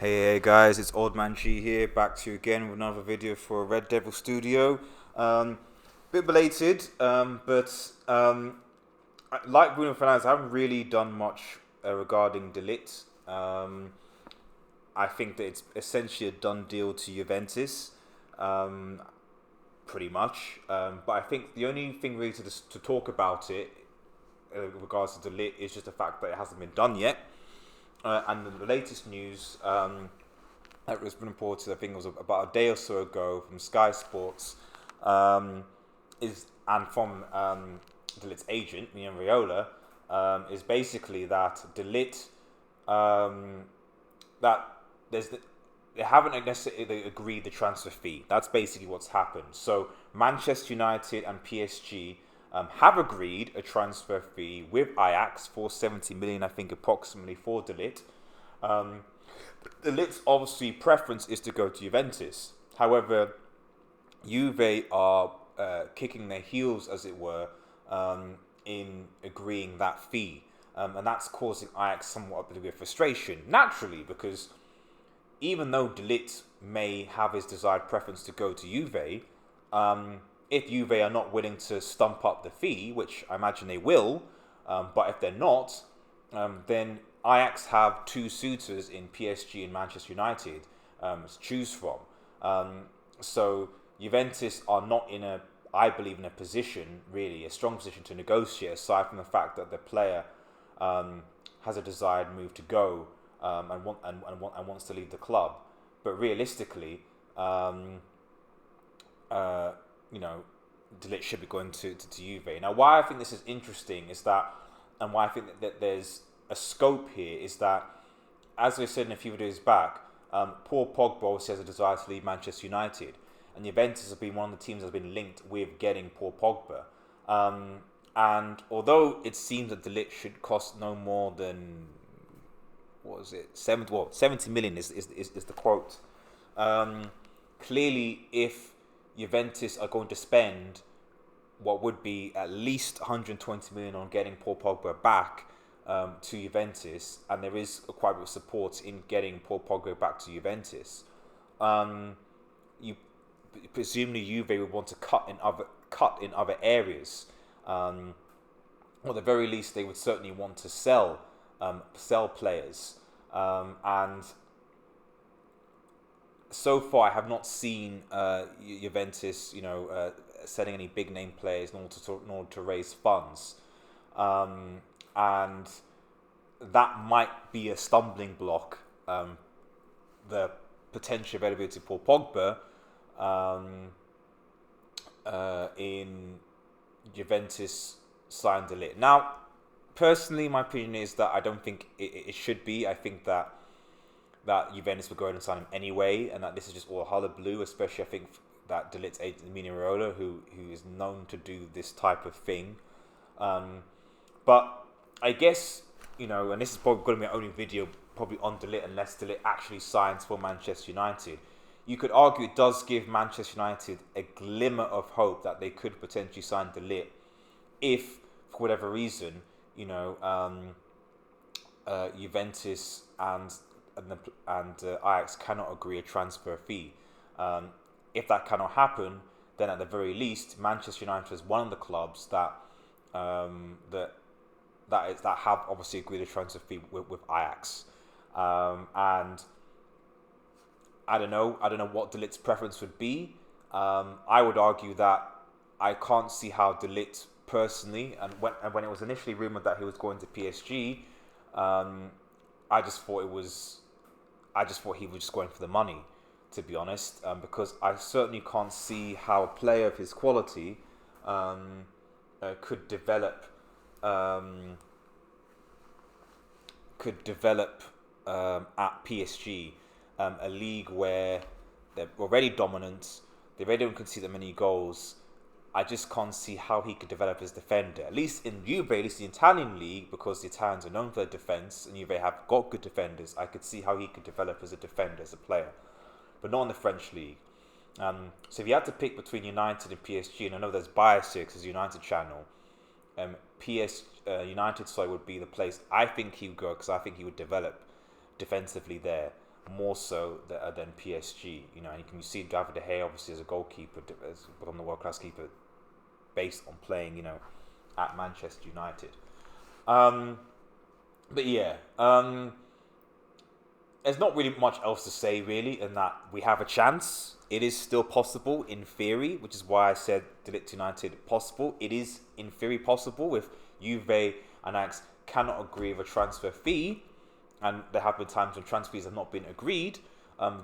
Hey guys, it's Old Man G here, back to you again with another video for Red Devil Studio. Bit belated, but like Bruno Fernandes, I haven't really done much regarding Ligt. I think that it's essentially a done deal to Juventus, um, pretty much. But I think the only thing really to talk about it, in regards to Ligt, is just the fact that it hasn't been done yet. And the latest news that was reported, I think it was about a day or so ago from Sky Sports, is and from De Ligt's agent, Mina Raiola, is basically that De Ligt, that they haven't necessarily agreed the transfer fee. That's basically what's happened. So Manchester United and PSG have agreed a transfer fee with Ajax for 70 million, I think, approximately for De Ligt. De Ligt's obviously preference is to go to Juventus. However, Juve are kicking their heels, as it were, in agreeing that fee. And that's causing Ajax somewhat a bit of frustration, naturally, because even though De Ligt may have his desired preference to go to Juve, if Juve are not willing to stump up the fee, which I imagine they will, but if they're not, then Ajax have two suitors in PSG and Manchester United to choose from. So Juventus are not I believe, in a position, really, a strong position to negotiate, aside from the fact that the player has a desired move to go and wants to leave the club. But realistically, De Ligt should be going to Juve. Now, why I think this is interesting is that, and why I think that there's a scope here, is that, as I said in a few videos back, Paul Pogba obviously has a desire to leave Manchester United, and Juventus have been one of the teams that's been linked with getting Paul Pogba. And although it seems that De Ligt should cost no more than, what was it, 70 million is the quote. Clearly, if Juventus are going to spend what would be at least 120 million on getting Paul Pogba back to Juventus, and there is quite a bit of support in getting Paul Pogba back to Juventus, you presumably Juve would want to cut in other areas. Or at the very least, they would certainly want to sell players, and so far, I have not seen Juventus, selling any big name players in order to raise funds, and that might be a stumbling block. The potential availability for Pogba in Juventus signed De Ligt. Now, personally, my opinion is that I don't think it should be. I think that Juventus would go ahead and sign him anyway, and that this is just all hullabaloo, especially I think that De Ligt's agent, Mina Raiola, who is known to do this type of thing. But I guess, and this is probably going to be my only video probably on De Ligt, unless De Ligt actually signs for Manchester United. You could argue it does give Manchester United a glimmer of hope that they could potentially sign De Ligt if, for whatever reason, Juventus and Ajax cannot agree a transfer fee. If that cannot happen, then at the very least, Manchester United is one of the clubs that have obviously agreed a transfer fee with Ajax. And I don't know what De Ligt's preference would be. I would argue that I can't see how De Ligt personally, and when it was initially rumored that he was going to PSG, I just thought he was just going for the money, to be honest, because I certainly can't see how a player of his quality could develop at PSG, a league where they're already dominant, they already don't concede that many goals. I just can't see how he could develop as a defender. At least in Juve, at least the Italian league, because the Italians are known for their defence, and Juve have got good defenders, I could see how he could develop as a defender, as a player. But not in the French league. So if you had to pick between United and PSG, and I know there's bias here because it's a United channel, United would be the place I think he would go, because I think he would develop defensively there. more so than PSG. You know, and you can see David De Gea obviously as a goalkeeper, as become the world class keeper based on playing, you know, at Manchester United. But yeah, there's not really much else to say really, in that we have a chance. It is still possible in theory, which is why I said Ligt United possible. It is in theory possible if Juve and Ajax cannot agree with a transfer fee, and there have been times when transfer fees have not been agreed.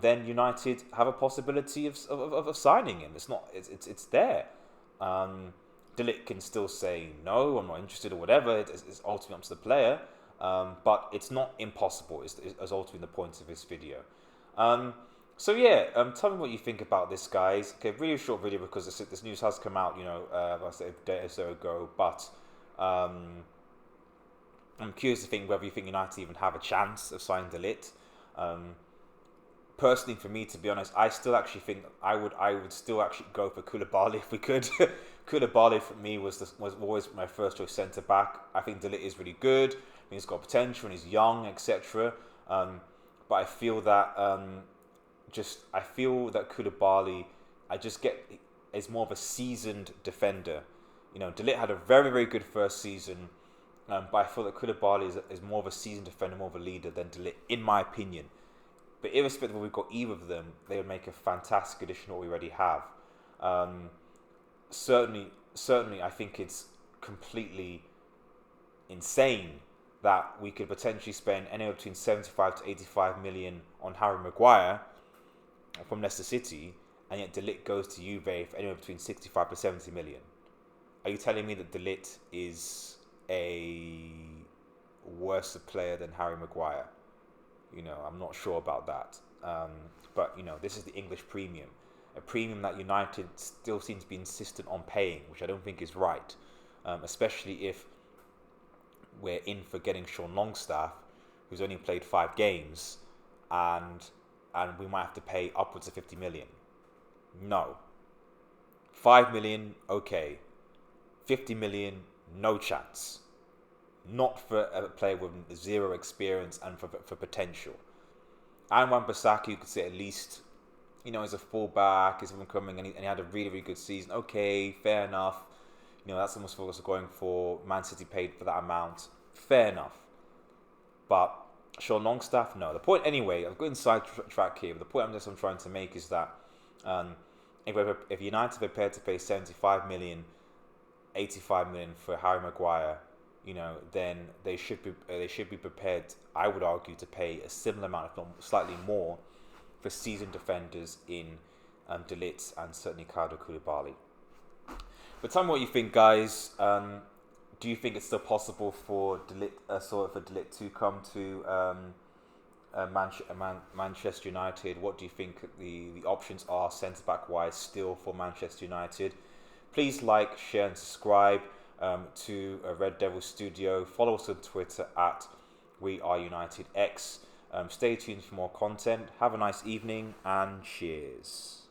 Then United have a possibility of signing him. It's there. De Ligt can still say no, I'm not interested or whatever. It's ultimately up to the player. But it's not impossible, is ultimately the point of this video. So yeah, tell me what you think about this, guys. Okay, really short video because this news has come out, you know, I said a day or so ago. But I'm curious to think whether you think United even have a chance of signing De Ligt. Personally, for me, to be honest, I still actually think I would still actually go for Koulibaly if we could. Koulibaly for me was always my first choice centre back. I think De Ligt is really good. I think he's got potential and he's young, etc. But I feel that Koulibaly, is more of a seasoned defender. You know, De Ligt had a very, very good first season, but I feel that Koulibaly is more of a seasoned defender, more of a leader than De Ligt, in my opinion. But irrespective of whether we've got either of them, they would make a fantastic addition to what we already have. Certainly, I think it's completely insane that we could potentially spend anywhere between 75 to 85 million on Harry Maguire from Leicester City, and yet De Ligt goes to Juve for anywhere between 65 to 70 million. Are you telling me that De Ligt is a worse player than Harry Maguire? You know, I'm not sure about that. But, you know, this is the English premium. A premium that United still seems to be insistent on paying, which I don't think is right. Especially if we're in for getting Sean Longstaff, who's only played 5 games, and we might have to pay upwards of 50 million. No. 5 million, okay. 50 million, no chance. Not for a player with zero experience and for potential. And Wan-Bissaka, you could say at least, you know, as a fullback, is coming and he had a really, really good season. Okay, fair enough. You know, that's almost what we're going for. Man City paid for that amount. Fair enough. But Sean Longstaff, no. The point, anyway, I've got inside track here, but the point I'm trying to make is that if United are prepared to pay 75 million, 85 million for Harry Maguire, you know, then they should be prepared, I would argue, to pay a similar amount, if not slightly more, for seasoned defenders in De Ligt and certainly Kalidou Koulibaly. But tell me what you think, guys. Do you think it's still possible for De Ligt to come to Manchester United? What do you think the options are centre back wise still for Manchester United? Please like, share, and subscribe to Red Devil Studio. Follow us on Twitter at WeAreUnitedX. Stay tuned for more content. Have a nice evening and cheers.